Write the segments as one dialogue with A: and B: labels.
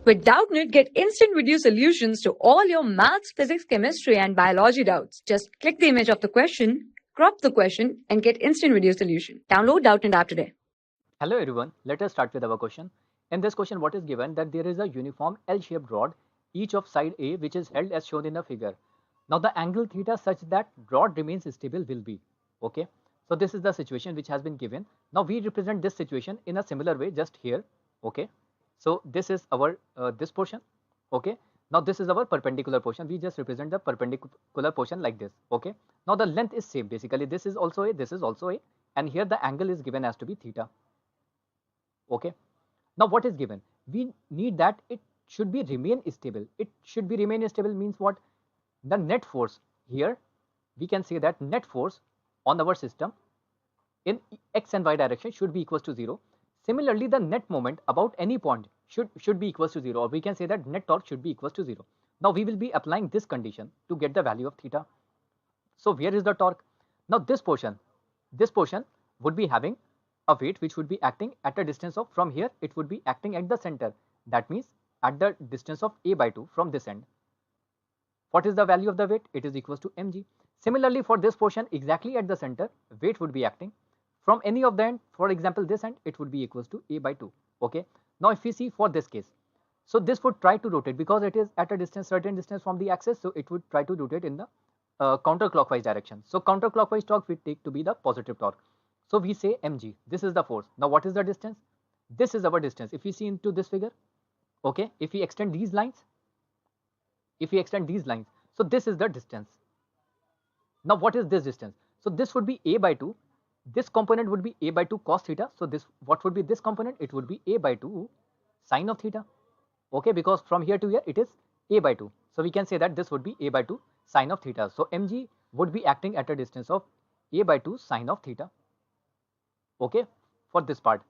A: With Doubtnut, get instant video solutions to all your maths, physics, chemistry, and biology doubts. Just click the image of the question, crop the question, and get instant video solution. Download Doubtnut app today.
B: Hello everyone, let us start with our question. In this question, what is given? That there is a uniform L-shaped rod, each of side A, which is held as shown in the figure. Now the angle theta such that rod remains stable will be. Okay, so this is the situation which has been given. Now we represent this situation in a similar way just here. Okay, so this is our this portion. Okay, now this is our perpendicular portion. We just represent the perpendicular portion like this. Okay, now the length is same. Basically, this is also A, this is also A, and here the angle is given as to be theta. Okay, now what is given? We need that it should be remain stable. It should be remain stable means what? The net force here, we can say that net force on our system in x and y direction should be equals to 0. Similarly, the net moment about any point should be equals to 0, or we can say that net torque should be equals to 0. Now we will be applying this condition to get the value of theta. So where is the torque? Now this portion would be having a weight which would be acting at a distance of, from here it would be acting at the center. That means at the distance of a by 2 from this end. What is the value of the weight? It is equals to mg. Similarly, for this portion exactly at the center, weight would be acting from any of the end. For example, this end, it would be equals to a by 2. Okay, now if we see for this case, so this would try to rotate because it is at a distance, certain distance from the axis, so it would try to rotate in the counterclockwise direction. So counterclockwise torque we take to be the positive torque. So we say mg, this is the force. Now what is the distance? This is our distance. If we see into this figure, okay, if we extend these lines, so this is the distance. Now what is this distance? So this would be a by 2. This component would be a by 2 cos theta. So this, what would be this component? It would be a by 2 sine of theta. Okay, because from here to here it is a by 2. So we can say that this would be a by 2 sine of theta. So mg would be acting at a distance of a by 2 sine of theta. Okay, for this part.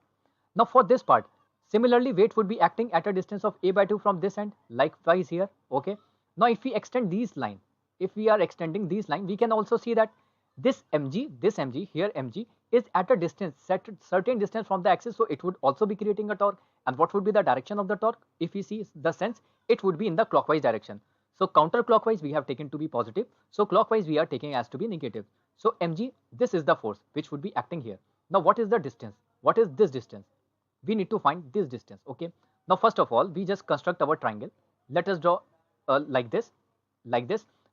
B: Now for this part, similarly weight would be acting at a distance of a by 2 from this end, likewise here. Okay, now if we extend these line, if we are extending these line, we can also see that this mg here, mg is at a distance, certain distance from the axis, so it would also be creating a torque. And what would be the direction of the torque? If we see the sense, it would be in the clockwise direction. So counterclockwise we have taken to be positive, so clockwise we are taking as to be negative. So mg, this is the force which would be acting here. Now what is the distance? What is this distance? We need to find this distance. Okay, now first of all we just construct our triangle. Let us draw like this.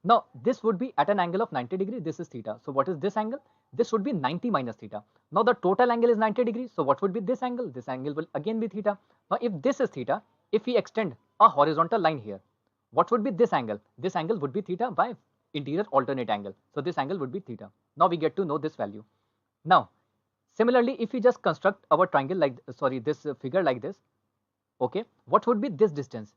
B: Now this would be at an angle of 90 degrees. This is theta. So what is this angle? This would be 90 minus theta. Now the total angle is 90 degrees. So what would be this angle? This angle will again be theta. Now if this is theta, if we extend a horizontal line here, what would be this angle? This angle would be theta by interior alternate angle. So this angle would be theta. Now we get to know this value. Now similarly, if we just construct our triangle like, this figure like this, okay, what would be this distance?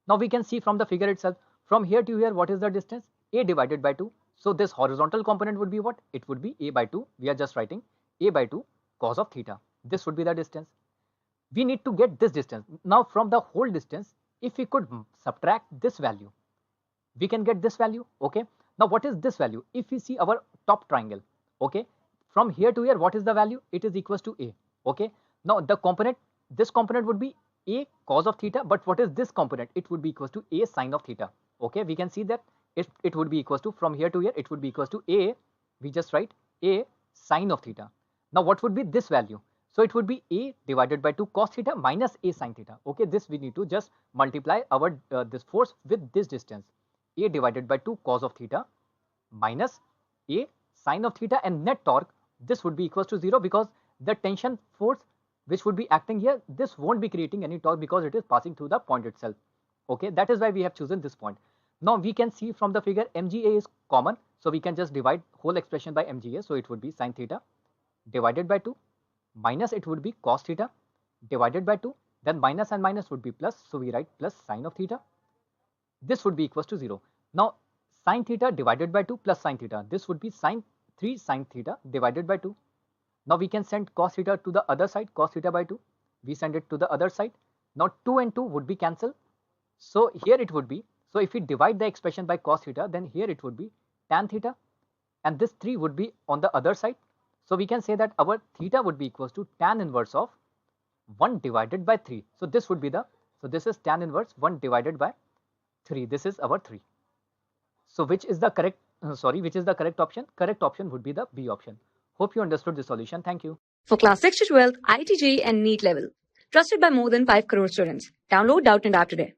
B: Now we can see from the figure itself, from here to here, what is the distance? A divided by 2. So this horizontal component would be what? It would be a by 2. We are just writing a by 2 cos of theta. This would be the distance. We need to get this distance. Now from the whole distance, if we could subtract this value, we can get this value. Okay, now what is this value? If we see our top triangle, okay, from here to here, what is the value? It is equals to a. Okay, now the component, this component would be a cos of theta, but what is this component? It would be equals to a sine of theta. Okay, we can see that it would be equals to, from here to here, it would be equals to a, we just write a sine of theta. Now what would be this value? So it would be a divided by 2 cos theta minus a sine theta. Okay, this we need to just multiply our this force with this distance, a divided by 2 cos of theta minus a sine of theta, and net torque, this would be equals to 0 because the tension force which would be acting here, this won't be creating any torque because it is passing through the point itself. Okay, that is why we have chosen this point. Now we can see from the figure mga is common, so we can just divide whole expression by mga. So it would be sine theta divided by 2 minus it would be cos theta divided by 2, then minus and minus would be plus, so we write plus sine of theta. This would be equals to 0. Now sine theta divided by 2 plus sine theta, this would be sine 3 sine theta divided by 2. Now we can send cos theta to the other side, cos theta by 2. We send it to the other side. Now 2 and 2 would be cancelled. So here it would be, so if we divide the expression by cos theta, then here it would be tan theta, and this 3 would be on the other side. So we can say that our theta would be equals to tan inverse of 1 divided by 3. So this would be the So this is tan inverse 1 divided by 3. This is our 3. So which is the correct, which is the correct option? Correct option would be the B option. Hope you understood the solution. Thank you.
A: For class 6 to 12, IIT JEE and NEET level. Trusted by more than 5 crore students. Download Doubtnut app today.